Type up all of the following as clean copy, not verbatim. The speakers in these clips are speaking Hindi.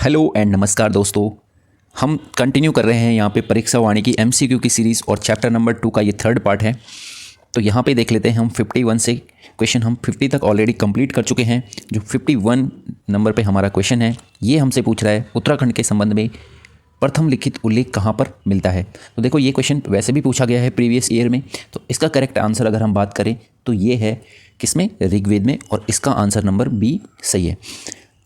हेलो एंड नमस्कार दोस्तों। हम कंटिन्यू कर रहे हैं यहाँ पे परीक्षा वाणी की एमसीक्यू की सीरीज़ और चैप्टर नंबर 2 का ये थर्ड पार्ट है। तो यहाँ पे देख लेते हैं हम 51 से क्वेश्चन हम 50 तक ऑलरेडी कंप्लीट कर चुके हैं। जो 51 नंबर पे हमारा क्वेश्चन है ये हमसे पूछ रहा है उत्तराखंड के संबंध में प्रथम लिखित उल्लेख कहाँ पर मिलता है। तो देखो ये क्वेश्चन वैसे भी पूछा गया है प्रीवियस ईयर में, तो इसका करेक्ट आंसर अगर हम बात करें तो ये है किसमें, ऋग्वेद में, और इसका आंसर नंबर बी सही है।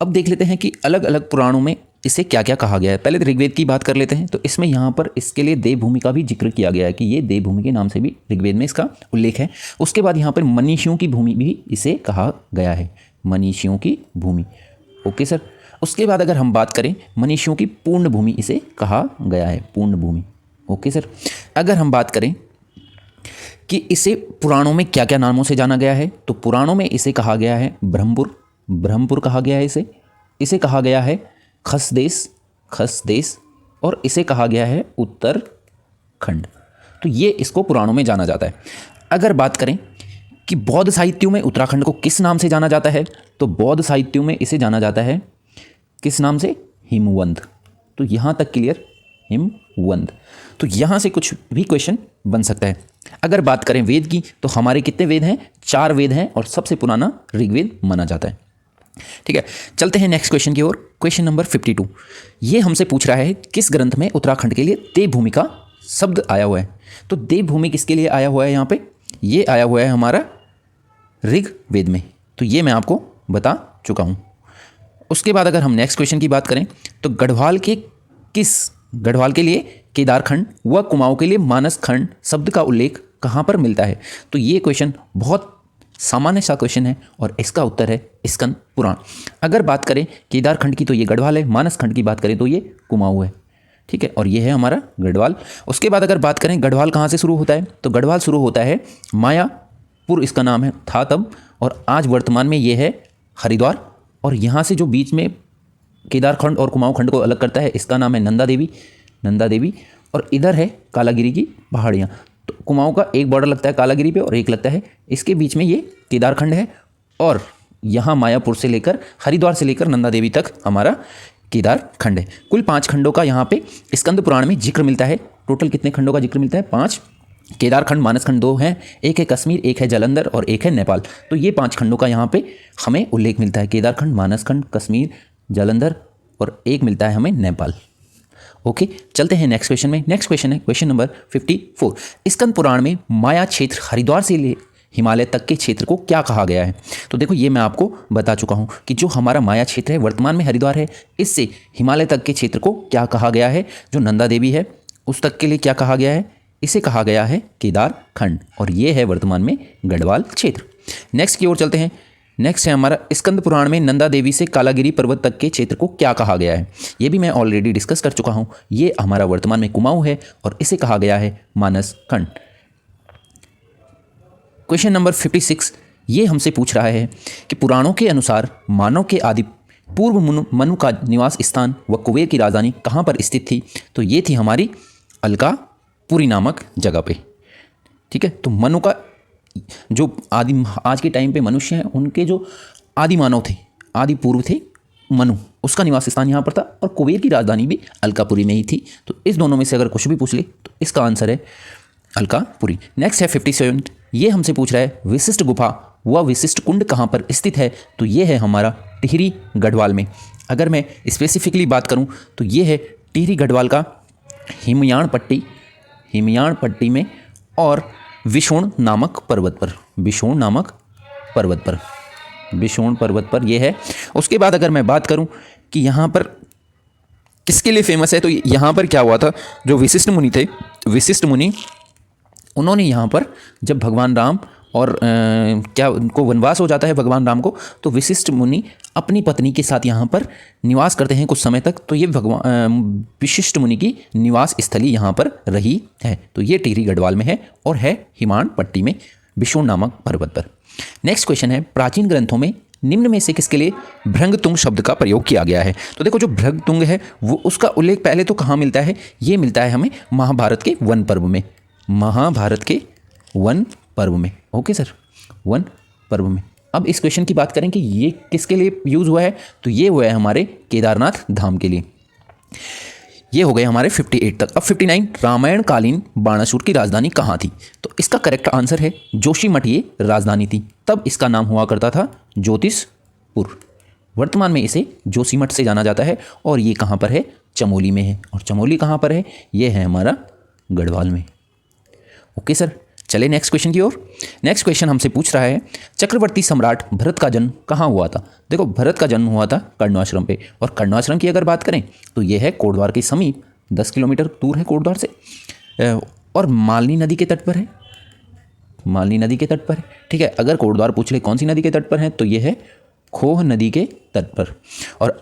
अब देख लेते हैं कि अलग अलग पुराणों में इसे क्या क्या कहा गया है। पहले तो ऋग्वेद की बात कर लेते हैं। तो इसमें यहाँ पर इसके लिए देवभूमि का भी जिक्र किया गया है कि ये देवभूमि के नाम से भी ऋग्वेद में इसका उल्लेख है। उसके बाद यहाँ पर मनीषियों की भूमि भी इसे कहा गया है, मनीषियों की भूमि। Okay sir. उसके बाद अगर हम बात करें मनीषियों की पूर्ण भूमि इसे कहा गया है, पूर्ण भूमि। Okay sir. अगर हम बात करें कि इसे पुराणों में क्या क्या नामों से जाना गया है, तो पुराणों में इसे कहा गया है ब्रह्मपुर, ब्रह्मपुर कहा गया है इसे कहा गया है खसदेश, खसदेश, और इसे कहा गया है उत्तरखंड। तो ये इसको पुराणों में जाना जाता है। अगर बात करें कि बौद्ध साहित्यों में उत्तराखंड को किस नाम से जाना जाता है, तो बौद्ध साहित्यों में इसे जाना जाता है किस नाम से, हिमवंत। तो यहाँ तक क्लियर, हिमवंत। तो यहाँ से कुछ भी क्वेश्चन बन सकता है। अगर बात करें वेद की, तो हमारे कितने वेद हैं, 4 वेद हैं, और सबसे पुराना ऋग्वेद माना जाता है। ठीक है, चलते हैं नेक्स्ट क्वेश्चन की ओर। क्वेश्चन नंबर 52 ये हमसे पूछ रहा है किस ग्रंथ में उत्तराखंड के लिए देवभूमि का शब्द आया हुआ है। तो देवभूमि किसके लिए आया हुआ है, यहाँ पे ये आया हुआ है हमारा ऋग्वेद में। तो ये मैं आपको बता चुका हूँ। उसके बाद अगर हम नेक्स्ट क्वेश्चन की बात करें तो गढ़वाल के लिए केदारखंड व कुमाऊं के लिए मानसखंड शब्द का उल्लेख कहाँ पर मिलता है। तो ये क्वेश्चन बहुत सामान्य सा क्वेश्चन है और इसका उत्तर है स्कंद पुराण। अगर बात करें केदारखंड की तो ये गढ़वाल है, मानसखंड की बात करें तो ये कुमाऊं है। ठीक है, और ये है हमारा गढ़वाल। उसके बाद अगर बात करें गढ़वाल कहाँ से शुरू होता है, तो गढ़वाल शुरू होता है मायापुर, इसका नाम है था तब, और आज वर्तमान में ये है हरिद्वार। और यहाँ से जो बीच में केदारखंड और कुमाऊं खंड को अलग करता है इसका नाम है नंदा देवी, और इधर है कालागिरी की पहाड़ियाँ। तो कुमाऊं का एक बॉर्डर लगता है कालागिरी पे और एक लगता है इसके बीच में ये केदारखंड है, और यहाँ मायापुर से लेकर हरिद्वार से लेकर नंदा देवी तक हमारा केदारखंड है। कुल 5 खंडों का यहाँ पे स्कंद पुराण में जिक्र मिलता है। टोटल कितने खंडों का जिक्र मिलता है, 5। केदारखंड मानसखंड 2 हैं, एक है कश्मीर, एक है जालंधर और एक है नेपाल। तो ये 5 खंडों का यहाँ पे हमें उल्लेख मिलता है, केदारखंड, मानसखंड, कश्मीर, जालंधर, और एक मिलता है हमें नेपाल। ओके, चलते हैं नेक्स्ट क्वेश्चन में। नेक्स्ट क्वेश्चन है क्वेश्चन नंबर 54। स्कंद पुराण में माया क्षेत्र हरिद्वार से ले हिमालय तक के क्षेत्र को क्या कहा गया है। तो देखो ये मैं आपको बता चुका हूँ कि जो हमारा माया क्षेत्र है वर्तमान में हरिद्वार है, इससे हिमालय तक के क्षेत्र को क्या कहा गया है। जो नंदा देवी है उस तक के लिए क्या कहा गया है, इसे कहा गया है केदारखंड, और ये है वर्तमान में गढ़वाल क्षेत्र। नेक्स्ट की ओर चलते हैं। नेक्स्ट है हमारा स्कंद पुराण में नंदा देवी से कालागिरी पर्वत तक के क्षेत्र को क्या कहा गया है। ये भी मैं ऑलरेडी डिस्कस कर चुका हूँ। ये हमारा वर्तमान में कुमाऊं है और इसे कहा गया है मानसखंड। क्वेश्चन नंबर 56 ये हमसे पूछ रहा है कि पुराणों के अनुसार मानव के आदि पूर्व मनु का निवास स्थान व कुबेर की राजधानी कहाँ पर स्थित थी। तो ये थी हमारी अलकापुरी नामक जगह पे। ठीक है, तो मनु का जो आज के टाइम पे मनुष्य हैं उनके जो आदि मानव थे, आदि पूर्व थे मनु, उसका निवास स्थान यहाँ पर था, और कुबेर की राजधानी भी अलकापुरी में ही थी। तो इस दोनों में से अगर कुछ भी पूछ ले तो इसका आंसर है अलकापुरी। नेक्स्ट है 57 ये हमसे पूछ रहा है विशिष्ट गुफा व विशिष्ट कुंड कहाँ पर स्थित है। तो ये है हमारा टिहरी गढ़वाल में। अगर मैं स्पेसिफिकली बात करूँ तो ये है टिहरी गढ़वाल का हिमयाण पट्टी में, और विशोण नामक पर्वत पर यह है। उसके बाद अगर मैं बात करूं कि यहाँ पर किसके लिए फेमस है, तो यहाँ पर क्या हुआ था, जो वशिष्ठ मुनि थे, वशिष्ठ मुनि उन्होंने यहाँ पर जब भगवान राम और क्या उनको वनवास हो जाता है भगवान राम को, तो वशिष्ठ मुनि अपनी पत्नी के साथ यहाँ पर निवास करते हैं कुछ समय तक। तो ये वशिष्ठ मुनि की निवास स्थली यहाँ पर रही है। तो ये टिहरी गढ़वाल में है और है हिमाण पट्टी में विशोण नामक पर्वत पर। नेक्स्ट क्वेश्चन है प्राचीन ग्रंथों में निम्न में से किसके लिए भृंगतुंग शब्द का प्रयोग किया गया है। तो देखो जो भृंगतुंग है वो उसका उल्लेख पहले तो कहाँ मिलता है, ये मिलता है हमें महाभारत के वन पर्व में। ओके सर, वन पर्व में। अब इस क्वेश्चन की बात करें कि ये किसके लिए यूज़ हुआ है, तो ये हुआ है हमारे केदारनाथ धाम के लिए। ये हो गए हमारे 58 तक। अब 59, रामायण कालीन बाणासुर की राजधानी कहाँ थी, तो इसका करेक्ट आंसर है जोशीमठ ये राजधानी थी। तब इसका नाम हुआ करता था ज्योतिषपुर। वर्तमान में इसे जोशीमठ से जाना जाता है और ये कहाँ पर है, चमोली में है। और चमोली कहाँ पर है, ये है हमारा गढ़वाल में। ओके सर, चले नेक्स्ट क्वेश्चन की ओर। नेक्स्ट क्वेश्चन हमसे पूछ रहा है चक्रवर्ती सम्राट भरत का जन्म कहाँ हुआ था। देखो, भरत का जन्म हुआ था कर्णवाश्रम पे, और कर्णवाश्रम की अगर बात करें तो ये है कोटद्वार के समीप, 10 किलोमीटर दूर है कोटद्वार से, और मालनी नदी के तट पर है। मालनी नदी के तट पर है, ठीक है। अगर कोटद्वार पूछ ले कौन सी नदी के तट पर है, तो ये है खोह नदी के तट पर। और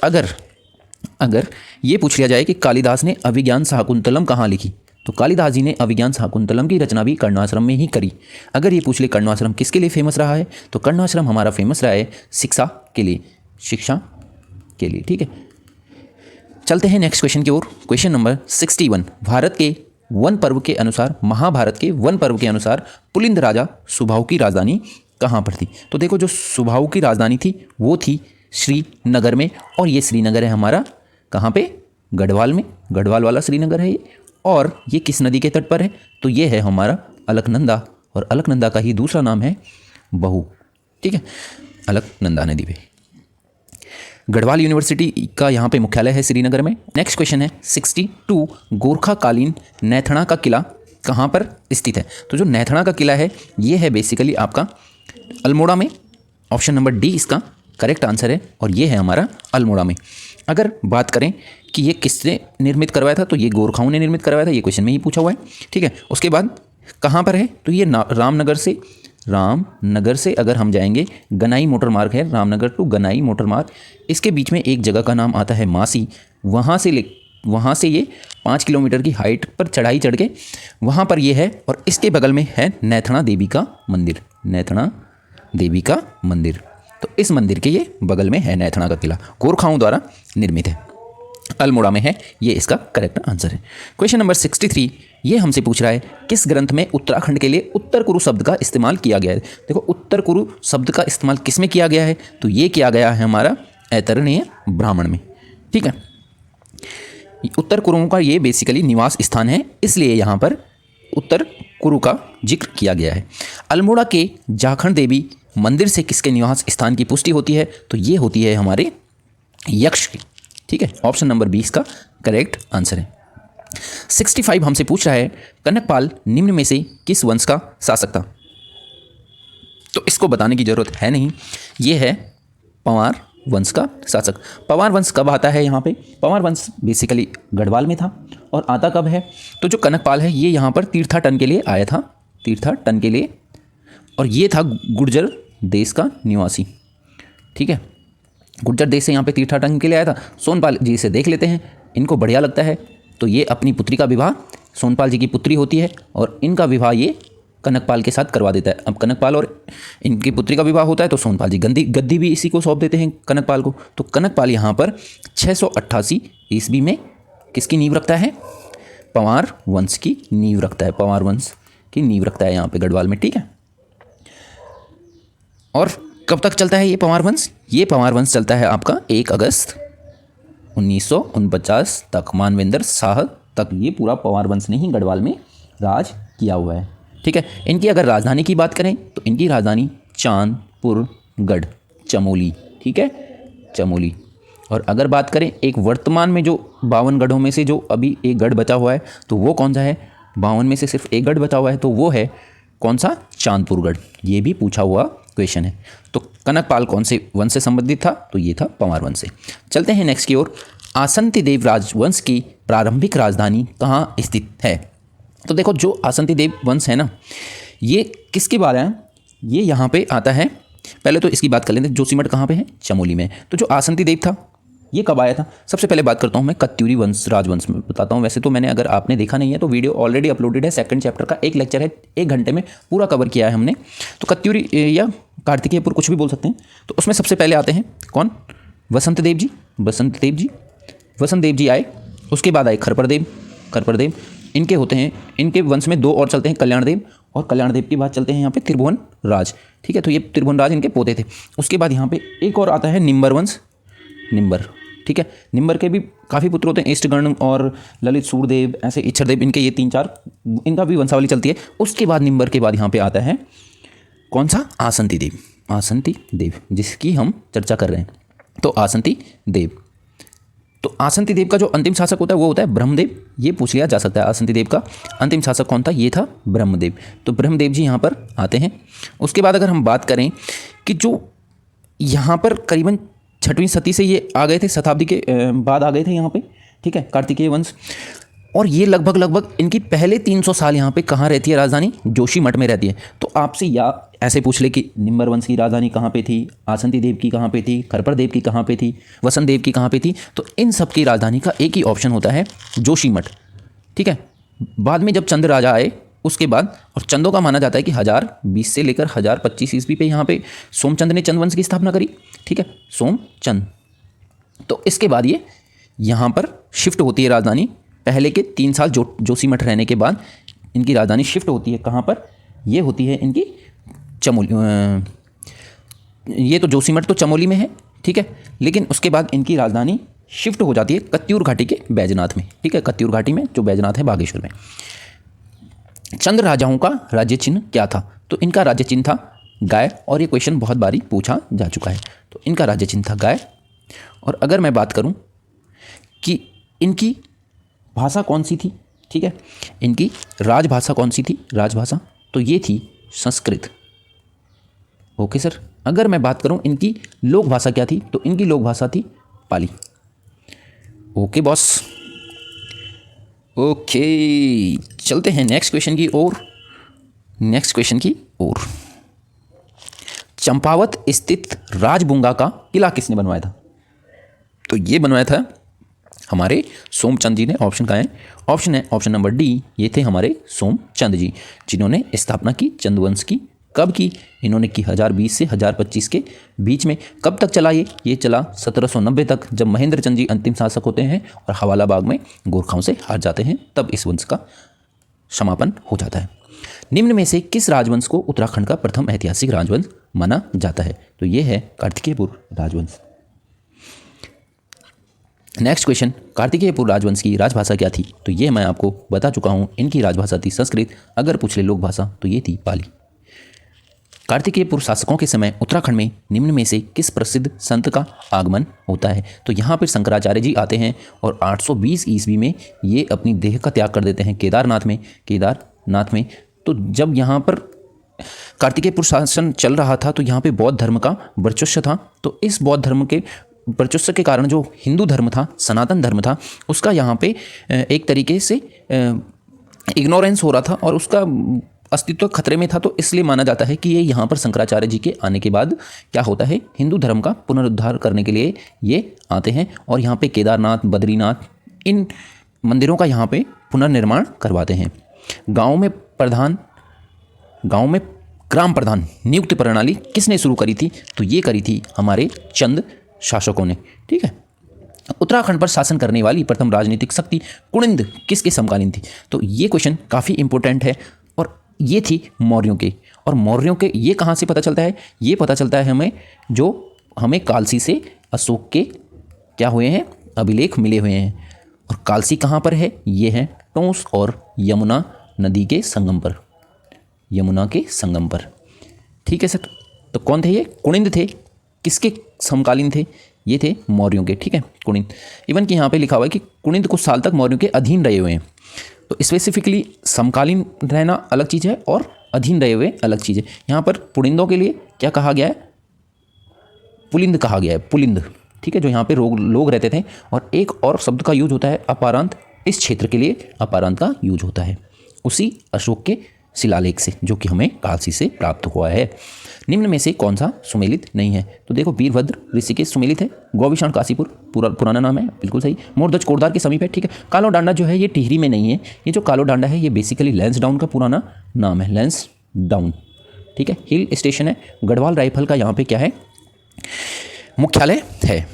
अगर ये पूछ लिया जाए कि कालिदास ने अभिज्ञान शाकुंतलम कहाँ लिखी, तो कालिदास जी ने अभिज्ञान शाकुंतलम की रचना भी कर्णवाश्रम में ही करी। अगर ये पूछ ले कर्णवाश्रम किसके लिए फेमस रहा है, तो कर्णवाश्रम हमारा फेमस रहा है शिक्षा के लिए, शिक्षा के लिए, ठीक है। चलते हैं नेक्स्ट क्वेश्चन की ओर। क्वेश्चन नंबर 61, भारत के वन पर्व के अनुसार, महाभारत के वन पर्व के अनुसार पुलिंद राजा सुबाहु की राजधानी कहाँ पर थी। तो देखो, जो सुबाहु की राजधानी थी वो थी श्रीनगर में, और ये श्रीनगर है हमारा कहाँ पे, गढ़वाल में। गढ़वाल वाला श्रीनगर है ये। और ये किस नदी के तट पर है, तो ये है हमारा अलकनंदा, और अलकनंदा का ही दूसरा नाम है बहू, ठीक है, अलकनंदा नदी पे। गढ़वाल यूनिवर्सिटी का यहाँ पे मुख्यालय है श्रीनगर में। नेक्स्ट क्वेश्चन है 62, गोरखाकालीन नैथणा का किला कहाँ पर स्थित है। तो जो नैथणा का किला है ये है बेसिकली आपका अल्मोड़ा में। ऑप्शन नंबर डी इसका करेक्ट आंसर है, और ये है हमारा अल्मोड़ा में। अगर बात करें कि ये किसने निर्मित करवाया था, तो ये गोरखाओं ने निर्मित करवाया था, ये क्वेश्चन में ही पूछा हुआ है, ठीक है। उसके बाद कहाँ पर है, तो ये रामनगर से अगर हम जाएंगे, गनाई मोटर मार्ग है, रामनगर टू गनाई मोटर मार्ग, इसके बीच में एक जगह का नाम आता है मासी। वहाँ से ये 5 किलोमीटर की हाइट पर चढ़ाई चढ़ के वहाँ पर ये है, और इसके बगल में है नैथणा देवी का मंदिर, नैथणा देवी का मंदिर। तो इस मंदिर के ये बगल में है नैथणा का किला, गोरखाओं द्वारा निर्मित है, अल्मोड़ा में है, ये इसका करेक्ट आंसर है। क्वेश्चन नंबर 63, ये हमसे पूछ रहा है किस ग्रंथ में उत्तराखंड के लिए उत्तर कुरु शब्द का इस्तेमाल किया गया है। देखो, उत्तर कुरु शब्द का इस्तेमाल किस में किया गया है, तो ये किया गया है हमारा ऐतरेय ब्राह्मण में, ठीक है। उत्तर कुरुओं का ये बेसिकली निवास स्थान है, इसलिए यहाँ पर उत्तर कुरु का जिक्र किया गया है। अल्मोड़ा के जाखंड देवी मंदिर से किसके निवास स्थान की पुष्टि होती है, तो ये होती है हमारे यक्ष की, ठीक है। ऑप्शन नंबर 20 का करेक्ट आंसर है। 65 हमसे पूछ रहा है कनकपाल निम्न में से किस वंश का शासक था। तो इसको बताने की जरूरत है नहीं, ये है पंवार वंश का शासक। पंवार वंश कब आता है यहाँ पे, पंवार वंश बेसिकली गढ़वाल में था, और आता कब है, तो जो कनकपाल है ये यहाँ पर तीर्थाटन के लिए आया था, तीर्थाटन के लिए, और ये था गुर्जर देश का निवासी, ठीक है। गुर्जर देश से यहाँ पे तीर्थाटन के लिए आया था। सोनपाल जी से देख लेते हैं, इनको बढ़िया लगता है, तो ये अपनी पुत्री का विवाह, सोनपाल जी की पुत्री होती है, और इनका विवाह ये कनकपाल के साथ करवा देता है। अब कनकपाल और इनकी पुत्री का विवाह होता है, तो सोनपाल जी गद्दी भी इसी को सौंप देते हैं कनकपाल को। तो कनकपाल यहाँ पर 688 ईस्वी में किसकी नींव रखता है, पंवार वंश की नींव रखता है, पंवार वंश की नींव रखता है यहाँ पे गढ़वाल में, ठीक है। और कब तक चलता है ये पंवार वंश, ये पंवार वंश चलता है आपका 1 अगस्त 1949 तक, मानवेंद्र शाह तक ये पूरा पंवार वंश ने ही गढ़वाल में राज किया हुआ है, ठीक है। इनकी अगर राजधानी की बात करें तो इनकी राजधानी चांदपुरगढ़, चमोली, ठीक है, चमोली। और अगर बात करें एक वर्तमान में जो 52 गढ़ों में से जो अभी एक गढ़ बचा हुआ है, तो वो कौन सा है, 52 में से सिर्फ एक गढ़ बचा हुआ है, तो वो है कौन सा, चांदपुरगढ़। ये भी पूछा हुआ क्वेश्चन है। तो कनकपाल कौन से वंश से संबंधित था, तो ये था पंवार वंश से। चलते हैं नेक्स्ट की ओर। आसंती देव राजवंश की प्रारंभिक राजधानी कहाँ स्थित है। तो देखो, जो आसंती देव वंश है ना, ये किसके बारे में, ये यहाँ पे आता है। पहले तो इसकी बात कर लेते हैं, जोशीमठ कहाँ पे है, चमोली में। तो जो आसंती देव था ये कब आया था, सबसे पहले बात करता हूँ मैं कत्यूरी वंश, राजवंश में बताता हूँ। वैसे तो मैंने, अगर आपने देखा नहीं है तो वीडियो ऑलरेडी अपलोडेड है, 2nd चैप्टर का एक लेक्चर है, 1 घंटे में पूरा कवर किया है हमने। तो कत्यूरी या कार्तिकेयपुर कुछ भी बोल सकते हैं। तो उसमें सबसे पहले आते हैं कौन, वसंत देव जी आए। उसके बाद आए खरपर देव, इनके होते हैं, इनके वंश में 2 और चलते हैं, कल्याण देव और कल्याण देव के बाद चलते हैं यहाँ पे त्रिभुवन राज, ठीक है। तो ये त्रिभुवन राज इनके पोते थे। उसके बाद यहाँ पे एक और आता है निम्बर वंश, निम्बर, ठीक है। निम्बर के भी काफ़ी पुत्र होते हैं, इष्टगण और ललित सूरदेव, ऐसे इच्छरदेव, इनके ये 3-4 इनका भी वंशावली चलती है। उसके बाद निम्बर के बाद यहाँ पे आता है कौन सा, आसंती देव, आसंती देव जिसकी हम चर्चा कर रहे हैं। तो आसंती देव, तो आसंती देव का जो अंतिम शासक होता है वो होता है ब्रह्मदेव। ये पूछ लिया जा सकता है आसंती देव का अंतिम शासक कौन था, ये था ब्रह्मदेव। तो ब्रह्मदेव जी यहाँ पर आते हैं। उसके बाद अगर हम बात करें कि जो यहाँ पर करीबन 6वीं सदी से ये आ गए थे, शताब्दी के बाद आ गए थे यहाँ पे, ठीक है, कार्तिकेय वंश। और ये लगभग इनकी पहले 300 साल यहाँ पे कहाँ रहती है राजधानी, जोशीमठ में रहती है। तो आपसे या ऐसे पूछ ले कि निम्बर वंश की राजधानी कहाँ पे थी, आसंती देव की कहाँ पे थी, खरपर देव की कहाँ पे थी, वसंत देव की कहाँ पे थी, तो इन सब की राजधानी का एक ही ऑप्शन होता है, जोशीमठ, ठीक है। बाद में जब चंद राजा आए उसके बाद, और चंदों का माना जाता है कि 1020 से लेकर 1025 ईस्वी पे यहाँ पे सोमचंद ने चंद वंश की स्थापना करी, ठीक है, सोमचंद। तो इसके बाद ये यहाँ पर शिफ्ट होती है राजधानी। पहले के 3 साल जोशीमठ रहने के बाद इनकी राजधानी शिफ्ट होती है कहाँ पर, ये होती है इनकी चमोली, ये तो जोशीमठ तो चमोली में है, ठीक है। लेकिन उसके बाद इनकी राजधानी शिफ्ट हो जाती है कत्यूर घाटी के बैजनाथ में, ठीक है, कत्यूर घाटी में जो बैजनाथ है बागेश्वर में। चंद्र राजाओं का राज्य चिन्ह क्या था, तो इनका राज्य चिन्ह था गाय, और ये क्वेश्चन बहुत बारी पूछा जा चुका है। तो इनका राज्य चिन्ह था गाय। और अगर मैं बात करूं कि इनकी भाषा कौन सी थी, ठीक है, इनकी राजभाषा कौन सी थी, राजभाषा तो ये थी संस्कृत, ओके सर। अगर मैं बात करूं इनकी लोक भाषा क्या थी, तो इनकी लोक भाषा थी पाली, ओके बॉस, ओके। चलते हैं नेक्स्ट क्वेश्चन की ओर, नेक्स्ट क्वेश्चन की ओर। चंपावत स्थित राजबुंगा का किला किसने बनवाया था, तो ये बनवाया था हमारे सोमचंद जी ने। ऑप्शन का है, ऑप्शन है ऑप्शन नंबर डी, ये थे हमारे सोमचंद जी जिन्होंने स्थापना की चंदवंश की। कब की, इन्होंने की 1020 से 1025 के बीच में। कब तक चला ये चला 1790 तक, जब महेंद्र चंद जी अंतिम शासक होते हैं और हवाला बाग में गोरखाओं से हार जाते हैं, तब इस वंश का समापन हो जाता है। निम्न में से किस राजवंश को उत्तराखंड का प्रथम ऐतिहासिक राजवंश माना जाता है, तो ये है कार्तिकेयपुर राजवंश। नेक्स्ट क्वेश्चन, कार्तिकेयपुर राजवंश की राजभाषा क्या थी, तो ये मैं आपको बता चुका हूँ, इनकी राजभाषा थी संस्कृत। अगर पूछ ले लोक भाषा तो ये थी पाली। कार्तिकेयपुर शासकों के समय उत्तराखंड में निम्न में से किस प्रसिद्ध संत का आगमन होता है, तो यहाँ पर शंकराचार्य जी आते हैं और 820 ईस्वी में ये अपनी देह का त्याग कर देते हैं केदारनाथ में। तो जब यहाँ पर कार्तिकेयपुर शासन चल रहा था तो यहाँ पे बौद्ध धर्म का वर्चस्व था। तो इस बौद्ध धर्म के वर्चस्व के कारण जो हिंदू धर्म था, सनातन धर्म था, उसका यहाँ पे एक तरीके से इग्नोरेंस हो रहा था और उसका अस्तित्व खतरे में था। तो इसलिए माना जाता है कि ये यहाँ पर शंकराचार्य जी के आने के बाद क्या होता है, हिंदू धर्म का पुनरुद्धार करने के लिए ये आते हैं और यहाँ पे केदारनाथ, बद्रीनाथ, इन मंदिरों का यहाँ पे पुनर्निर्माण करवाते हैं। गाँव में ग्राम प्रधान नियुक्ति प्रणाली किसने शुरू करी थी, तो ये करी थी हमारे चंद शासकों ने, ठीक है। उत्तराखंड पर शासन करने वाली प्रथम राजनीतिक शक्ति कुनिंद किसके समकालीन थी, तो ये क्वेश्चन काफ़ी इंपॉर्टेंट है और ये थी मौर्यों के। और मौर्यों के ये कहाँ से पता चलता है, ये पता चलता है हमें कालसी से अशोक के क्या हुए हैं, अभिलेख मिले हुए हैं। और कालसी कहाँ पर है, ये है टोंस और यमुना नदी के संगम पर, यमुना के संगम पर, ठीक है सर। तो कौन थे ये, कुनिंद थे। किसके समकालीन थे, ये थे मौर्यों के, ठीक है, कुनिंद। इवन कि यहाँ पे लिखा हुआ है कि कुनिंद कुछ साल तक मौर्यों के अधीन रहे हुए हैं। तो स्पेसिफिकली समकालीन रहना अलग चीज़ है और अधीन रहे हुए अलग चीज़ है। यहाँ पर पुलिंदों के लिए क्या कहा गया है, पुलिंद कहा गया है, पुलिंद, ठीक है, जो यहाँ पे लोग रहते थे। और एक और शब्द का यूज होता है अपारांत, इस क्षेत्र के लिए अपारांत का यूज होता है उसी अशोक के शिलालेख से, जो कि हमें कालसी से प्राप्त हुआ है। निम्न में से कौन सा सुमेलित नहीं है, तो देखो वीरभद्र ऋषिकेश सुमेलित है, गौविषाण काशीपुर पुराना नाम है, बिल्कुल सही। मोरध्वज कोटद्वार के समीप है, ठीक है। कालो डांडा जो है ये टिहरी में नहीं है, ये जो कालो डांडा है ये बेसिकली लैंसडाउन का पुराना नाम है, लैंसडाउन, ठीक है। हिल स्टेशन है। गढ़वाल राइफल का यहाँ पे क्या है, मुख्यालय है।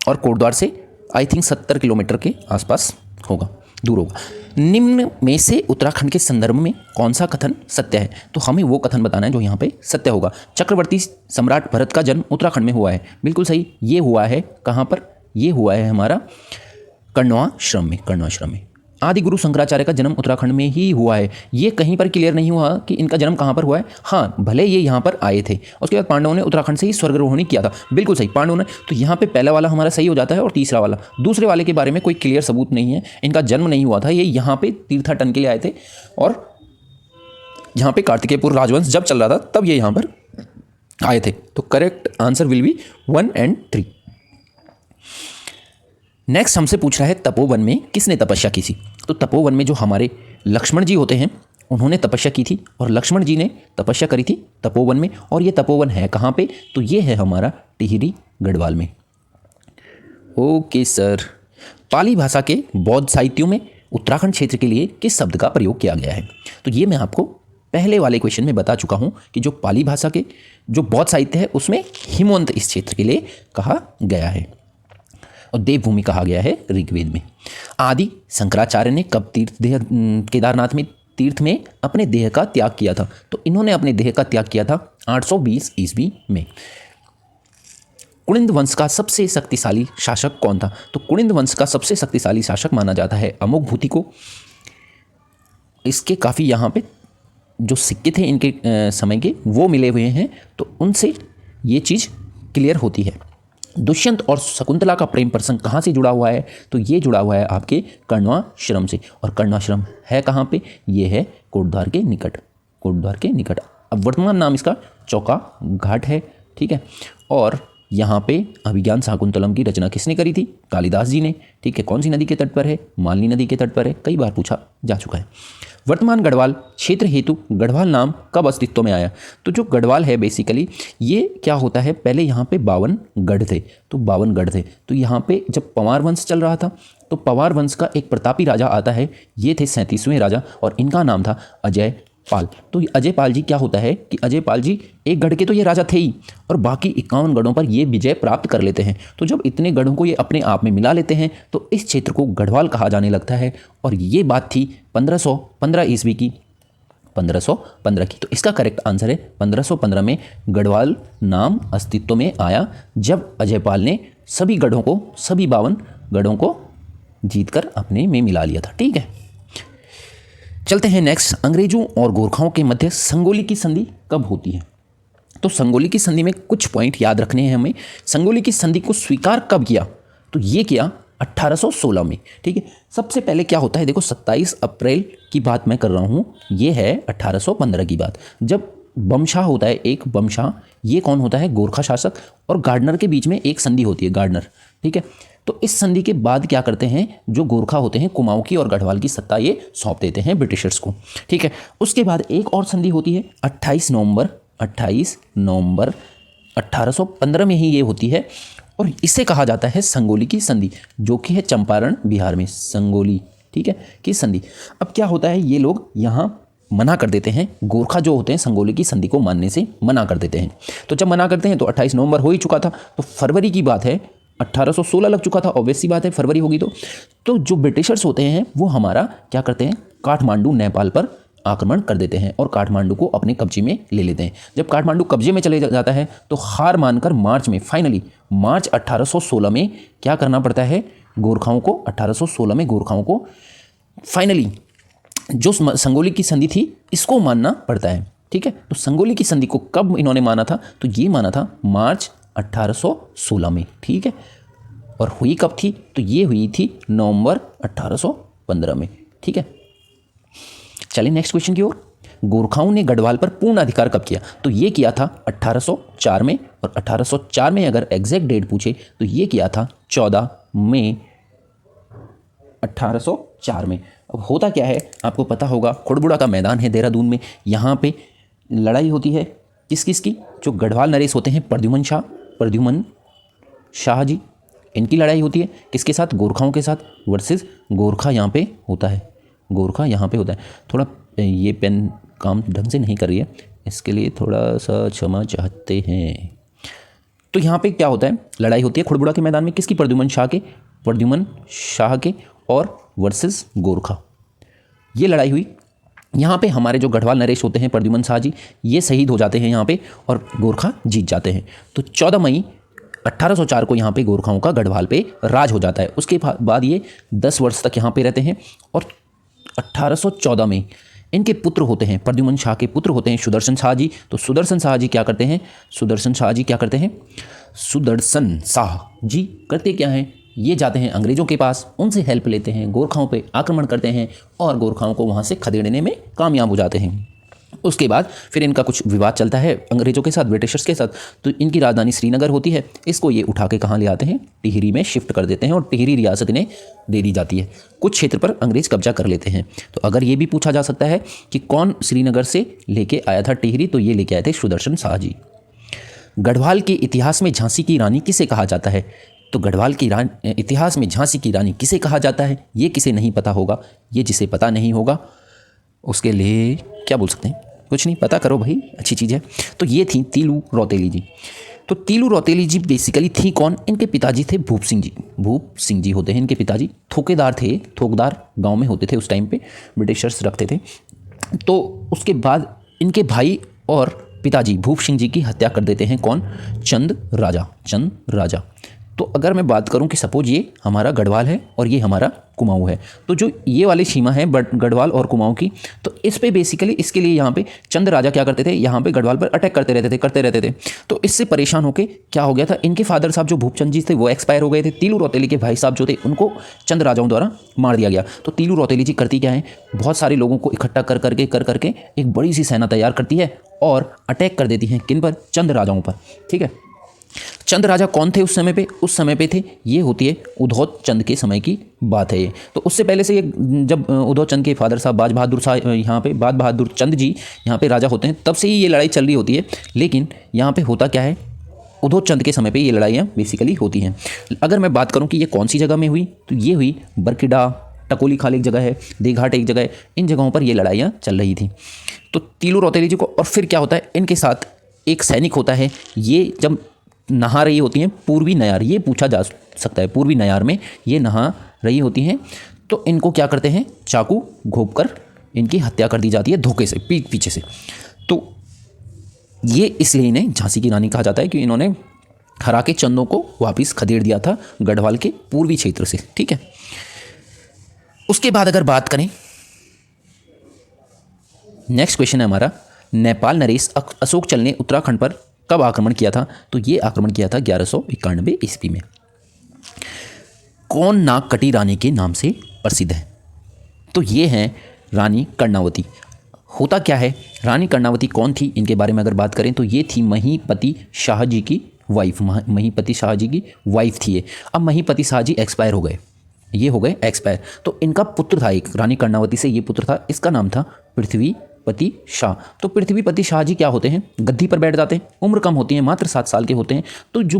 और कोटद्वार से आई थिंक 70 किलोमीटर के आसपास होगा। दूर होगा। निम्न में से उत्तराखंड के संदर्भ में कौन सा कथन सत्य है? तो हमें वो कथन बताना है जो यहाँ पे सत्य होगा। चक्रवर्ती सम्राट भरत का जन्म उत्तराखंड में हुआ है, बिल्कुल सही। ये हुआ है कहाँ पर? ये हुआ है हमारा कर्णवाश्रम में, कर्णवाश्रम में। आदि गुरु शंकराचार्य का जन्म उत्तराखंड में ही हुआ है। ये कहीं पर क्लियर नहीं हुआ कि इनका जन्म कहाँ पर हुआ है। हाँ, भले ये यहाँ पर आए थे, उसके बाद पांडवों ने उत्तराखंड से ही स्वर्गारोहण किया था, बिल्कुल सही, पांडवों ने। तो यहाँ पे पहला वाला हमारा सही हो जाता है और तीसरा वाला, दूसरे वाले के बारे में कोई क्लियर सबूत नहीं है। इनका जन्म नहीं हुआ था, ये यहाँ पे तीर्थाटन के लिए आए थे और यहाँ पे कार्तिकेयपुर राजवंश जब चल रहा था तब ये यहाँ पर आए थे। तो करेक्ट आंसर विल बी 1 और 3। नेक्स्ट हमसे पूछ रहा है तपोवन में किसने तपस्या की थी? तो तपोवन में जो हमारे लक्ष्मण जी होते हैं उन्होंने तपस्या की थी, और लक्ष्मण जी ने तपस्या करी थी तपोवन में। और ये तपोवन है कहाँ पे? तो ये है हमारा टिहरी गढ़वाल में। Okay sir. पाली भाषा के बौद्ध साहित्यों में उत्तराखंड क्षेत्र के लिए किस शब्द का प्रयोग किया गया है? तो ये मैं आपको पहले वाले क्वेश्चन में बता चुका हूँ कि जो पाली भाषा के जो बौद्ध साहित्य है उसमें हिमवंत इस क्षेत्र के लिए कहा गया है और देवभूमि कहा गया है ऋग्वेद में। आदि शंकराचार्य ने कब केदारनाथ में तीर्थ में अपने देह का त्याग किया था? तो इन्होंने अपने देह का त्याग किया था 820 ईस्वी में। कुणिंद वंश का सबसे शक्तिशाली शासक कौन था? तो कुणिंद वंश का सबसे शक्तिशाली शासक माना जाता है अमोघभूति को। इसके काफ़ी यहाँ पे जो सिक्के थे इनके समय के वो मिले हुए हैं, तो उनसे ये चीज़ क्लियर होती है। दुष्यंत और शकुंतला का प्रेम प्रसंग कहाँ से जुड़ा हुआ है? तो ये जुड़ा हुआ है आपके कर्णवाश्रम से। और कर्णवाश्रम है कहाँ पे? ये है कोटद्वार के निकट, कोटद्वार के निकट। अब वर्तमान नाम इसका चौका घाट है, ठीक है। और यहाँ पे अभिज्ञान शाकुंतलम की रचना किसने करी थी? कालिदास जी ने, ठीक है। कौन सी नदी के तट पर है? मालनी नदी के तट पर है, कई बार पूछा जा चुका है। वर्तमान गढ़वाल क्षेत्र हेतु गढ़वाल नाम कब अस्तित्व में आया? तो जो गढ़वाल है बेसिकली ये क्या होता है, पहले यहाँ पे 52 गढ़ थे, तो 52 गढ़ थे। तो यहाँ पे जब पंवार वंश चल रहा था तो पंवार वंश का एक प्रतापी राजा आता है, ये थे 37वें राजा और इनका नाम था अजय पाल। तो अजय पाल जी क्या होता है कि अजय पाल जी एक गढ़ के तो ये राजा थे ही और बाकी 51 गढ़ों पर ये विजय प्राप्त कर लेते हैं। तो जब इतने गढ़ों को ये अपने आप में मिला लेते हैं तो इस क्षेत्र को गढ़वाल कहा जाने लगता है। और ये बात थी 1515 ईस्वी की, 1515 की। तो इसका करेक्ट आंसर है 1515 में गढ़वाल नाम अस्तित्व में आया, जब अजय पाल ने सभी गढ़ों को, सभी 52 गढ़ों को जीतकर अपने में मिला लिया था, ठीक है। चलते हैं नेक्स्ट। अंग्रेजों और गोरखाओं के मध्य संगोली की संधि कब होती है? तो संगोली की संधि में कुछ पॉइंट याद रखने हैं हमें। संगोली की संधि को स्वीकार कब किया? तो ये किया 1816 में, ठीक है। सबसे पहले क्या होता है, देखो 27 अप्रैल की बात मैं कर रहा हूँ, ये है 1815 की बात, जब बमशाह होता है एक बमशाह, ये कौन होता है? गोरखा शासक, और गार्डनर के बीच में एक संधि होती है, गार्डनर, ठीक है। तो इस संधि के बाद क्या करते हैं, जो गोरखा होते हैं कुमाऊं की और गढ़वाल की सत्ता ये सौंप देते हैं ब्रिटिशर्स को, ठीक है। उसके बाद एक और संधि होती है 28 नवंबर 1815 में ही ये होती है और इसे कहा जाता है संगोली की संधि, जो कि है चंपारण बिहार में, संगोली, ठीक है, की संधि। अब क्या होता है, ये लोग यहाँ मना कर देते हैं, गोरखा जो होते हैं संगोली की संधि को मानने से मना कर देते हैं। तो जब मना करते हैं तो 28 नवंबर हो ही चुका था, तो फरवरी की बात है, 1816 लग चुका था, ऑब्वियस सी बात है फरवरी होगी। तो जो ब्रिटिशर्स होते हैं वो हमारा क्या करते हैं, काठमांडू नेपाल पर आक्रमण कर देते हैं और काठमांडू को अपने कब्जे में ले लेते हैं। जब काठमांडू कब्जे में चले जाता है तो हार मानकर मार्च में, फाइनली मार्च 1816 में क्या करना पड़ता है गोरखाओं को, 1816 में गोरखाओं को फाइनली जो संगोली की संधि थी इसको मानना पड़ता है, ठीक है। तो संगोली की संधि को कब इन्होंने माना था? तो ये माना था मार्च 1816 में, ठीक है। और हुई कब थी? तो ये हुई थी नवंबर 1815 में, ठीक है। चलिए नेक्स्ट क्वेश्चन की ओर। गोरखाओं ने गढ़वाल पर पूर्ण अधिकार कब किया? तो ये किया था 1804 में, और 1804 में अगर एग्जैक्ट डेट पूछे तो ये किया था 14 मई 1804 में। अब होता क्या है आपको पता होगा, खुड़बुड़ा का मैदान है देहरादून में, यहाँ पे लड़ाई होती है किस किस की? जो गढ़वाल नरेश होते हैं प्रद्युमन शाह जी, इनकी लड़ाई होती है किसके साथ? गोरखाओं के साथ, वर्सेस गोरखा यहाँ पे होता है, गोरखा यहाँ पे होता है। थोड़ा ये पेन काम ढंग से नहीं कर रही है, इसके लिए थोड़ा सा क्षमा चाहते हैं। तो यहाँ पे क्या होता है, लड़ाई होती है खुड़बुड़ा के मैदान में, किसकी? प्रद्युमन शाह के और वर्सेस गोरखा। ये लड़ाई हुई। यहाँ पे हमारे जो गढ़वाल नरेश होते हैं प्रद्युमन शाह जी, ये शहीद हो जाते हैं यहाँ पे और गोरखा जीत जाते हैं। तो 14 मई 1804 को यहाँ पे गोरखाओं का गढ़वाल पे राज हो जाता है। उसके बाद ये 10 वर्ष तक यहाँ पे रहते हैं और 1814 में इनके पुत्र होते हैं, प्रद्युमन शाह के पुत्र होते हैं सुदर्शन शाह जी। तो सुदर्शन शाह जी क्या करते हैं? सुदर्शन शाह जी करते क्या हैं? ये जाते हैं अंग्रेज़ों के पास, उनसे हेल्प लेते हैं, गोरखाओं पे आक्रमण करते हैं और गोरखाओं को वहाँ से खदेड़ने में कामयाब हो जाते हैं। उसके बाद फिर इनका कुछ विवाद चलता है अंग्रेज़ों के साथ, ब्रिटिशर्स के साथ। तो इनकी राजधानी श्रीनगर होती है, इसको ये उठा के कहाँ ले आते हैं? टिहरी में शिफ्ट कर देते हैं और टिहरी रियासत इन्हें दे दी जाती है। कुछ क्षेत्र पर अंग्रेज़ कब्जा कर लेते हैं। तो अगर ये भी पूछा जा सकता है कि कौन श्रीनगर से लेके आया था टिहरी, तो ये लेके आए थे सुदर्शन शाह जी। गढ़वाल के इतिहास में झांसी की रानी किसे कहा जाता है? तो गढ़वाल की इतिहास में झांसी की रानी किसे कहा जाता है? ये किसे नहीं पता होगा? ये जिसे पता नहीं होगा उसके लिए क्या बोल सकते हैं? कुछ नहीं, पता करो भाई, अच्छी चीज़ है। तो ये थी तीलू रौतेली जी। तो तीलू रौतेली जी बेसिकली थी कौन? इनके पिताजी थे भूप सिंह जी। भूप सिंह जी होते हैं इनके पिताजी, ठोकेदार थे, थोकदार गांव में होते थे उस टाइम पे, ब्रिटिशर्स रखते थे। तो उसके बाद इनके भाई और पिताजी भूप सिंह जी की हत्या कर देते हैं कौन? चंद राजा। तो अगर मैं बात करूं कि सपोज ये हमारा गढ़वाल है और ये हमारा कुमाऊं है, तो जो ये वाली सीमा है गढ़वाल और कुमाऊं की, तो इस पे बेसिकली इसके लिए यहाँ पे चंद राजा क्या करते थे? यहाँ पे गढ़वाल पर अटैक करते रहते थे। तो इससे परेशान होके क्या हो गया था, इनके फादर साहब जो भूपचंद जी थे वो एक्सपायर हो गए थे। तीलू रौतेली के भाई साहब जो थे उनको चंद राजाओं द्वारा मार दिया गया। तो तीलू रौतेली जी करती क्या है? बहुत सारे लोगों को इकट्ठा कर करके एक बड़ी सी सेना तैयार करती है और अटैक कर देती हैं किन पर? चंद राजाओं पर। ठीक है, चंद राजा कौन थे उस समय पे? उस समय पे थे, ये होती है उधौत चंद के समय की बात है ये। तो उससे पहले से ये जब उधौत चंद के फादर साहब बाज बहादुर शाह यहाँ पे बाज बहादुर चंद जी यहाँ पे राजा होते हैं, तब से ही ये लड़ाई चल रही होती है। लेकिन यहाँ पे होता क्या है, उधौत चंद के समय पे ये लड़ाइयाँ बेसिकली होती हैं। अगर मैं बात करूँ कि ये कौन सी जगह में हुई, तो ये हुई बरकीडा, टकोली खाल एक जगह है, देघाट एक जगह है, इन जगहों पर ये लड़ाइयाँ चल रही थी। तो तीलू रौतेली जी को, और फिर क्या होता है, इनके साथ एक सैनिक होता है। ये जब नहा रही होती हैं पूर्वी नयार, ये पूछा जा सकता है, पूर्वी नयार में ये नहा रही होती हैं, तो इनको क्या करते हैं? चाकू घोंप कर इनकी हत्या कर दी जाती है धोखे से, पीछे से। तो ये इसलिए इन्हें झांसी की रानी कहा जाता है कि इन्होंने हरा के चंदों को वापस खदेड़ दिया था गढ़वाल के पूर्वी क्षेत्र से। ठीक है, उसके बाद अगर बात करें, नेक्स्ट क्वेश्चन है हमारा, नेपाल नरेश अशोक चल ने उत्तराखंड पर कब आक्रमण किया था? तो ये आक्रमण किया था 1191 ईस्वी में। कौन नागकटी रानी के नाम से प्रसिद्ध है? तो ये हैं रानी कर्णावती। होता क्या है, रानी कर्णावती कौन थी, इनके बारे में अगर बात करें तो ये थी महीपति शाह जी की वाइफ। महीपति शाह जी की वाइफ थी ये। अब महीपति शाह जी एक्सपायर हो गए, ये हो गए एक्सपायर। तो इनका पुत्र था एक, रानी कर्णावती से ये पुत्र था, इसका नाम था पृथ्वीपति शाह। तो पृथ्वीपति शाह जी क्या होते हैं? गद्दी पर बैठ जाते हैं, उम्र कम होती है, मात्र 7 साल के होते हैं। तो जो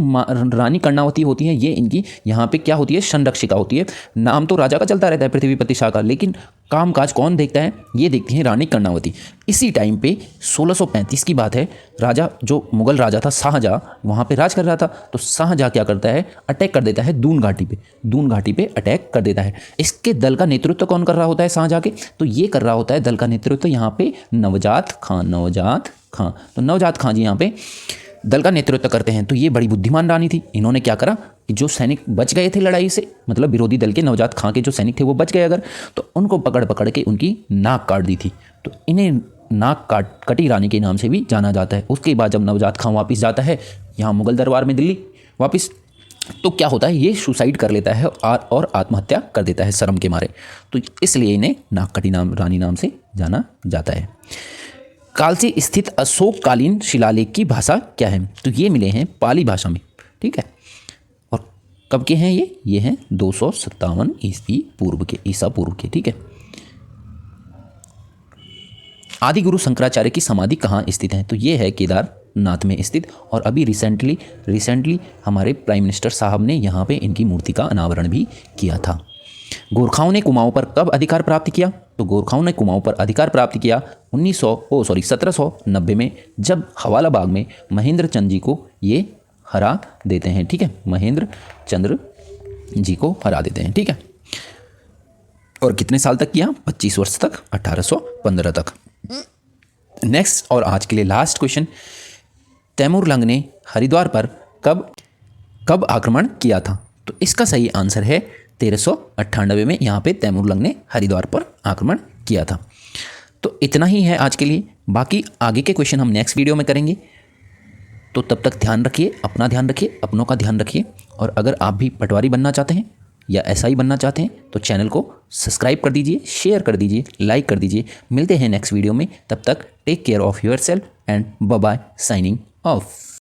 रानी कर्णावती होती हैं, ये इनकी यहाँ पे क्या होती है? संरक्षिका होती है। नाम तो राजा का चलता रहता है पृथ्वीपति शाह का, लेकिन कामकाज कौन देखता है? ये देखती हैं रानी कर्णावती। इसी टाइम पे 1635 की बात है, राजा जो मुगल राजा था शाहजहाँ, वहाँ पे राज कर रहा था। तो शाहजहाँ क्या करता है? अटैक कर देता है दून घाटी पे अटैक कर देता है। इसके दल का नेतृत्व कौन कर रहा होता है शाहजहाँ के? तो ये कर रहा होता है दल का नेतृत्व यहाँ पे नवजात खां। तो नवजात खां जी यहाँ पे दल का नेतृत्व करते हैं। तो ये बड़ी बुद्धिमान रानी थी। इन्होंने क्या करा कि जो सैनिक बच गए थे लड़ाई से, मतलब विरोधी दल के नवजात खां के जो सैनिक थे वो बच गए अगर, तो उनको पकड़ के उनकी नाक काट दी थी। तो इन्हें नाक कटी रानी के नाम से भी जाना जाता है। उसके बाद जब नवजात खां वापस जाता है यहाँ मुगल दरबार में दिल्ली वापस, तो क्या होता है? ये सुसाइड कर लेता है और आत्महत्या कर देता है शर्म के मारे। तो इसलिए इन्हें नागकटी रानी नाम से जाना जाता है। कालसी स्थित अशोककालीन शिलालेख की भाषा क्या है? तो ये मिले हैं पाली भाषा में। ठीक है, और कब के हैं ये हैं 257 ईसा पूर्व के। ठीक है, आदि गुरु शंकराचार्य की समाधि कहाँ स्थित है? तो ये है केदारनाथ में स्थित। और अभी रिसेंटली हमारे प्राइम मिनिस्टर साहब ने यहाँ पे इनकी मूर्ति का अनावरण भी किया था। गोरखाओं ने कुमाऊं पर कब अधिकार प्राप्त किया? तो गोरखाओं ने कुमाऊं पर अधिकार प्राप्त किया 1790 में, जब हवाला बाग में महेंद्र चंद्र जी को ये हरा देते हैं। ठीक है, महेंद्र चंद्र जी को हरा देते हैं। ठीक है, और कितने साल तक किया? 25 वर्ष तक, 1815 तक। नेक्स्ट और आज के लिए लास्ट क्वेश्चन, तैमूरलंग ने हरिद्वार पर कब आक्रमण किया था? तो इसका सही आंसर है 1398 में यहाँ पे तैमूरलंग ने हरिद्वार पर आक्रमण किया था। तो इतना ही है आज के लिए, बाकी आगे के क्वेश्चन हम नेक्स्ट वीडियो में करेंगे। तो तब तक ध्यान रखिए, अपना ध्यान रखिए, अपनों का ध्यान रखिए। और अगर आप भी पटवारी बनना चाहते हैं या एसआई बनना चाहते हैं तो चैनल को सब्सक्राइब कर दीजिए, शेयर कर दीजिए, लाइक कर दीजिए। मिलते हैं नेक्स्ट वीडियो में, तब तक take care of your self and bye bye, signing of.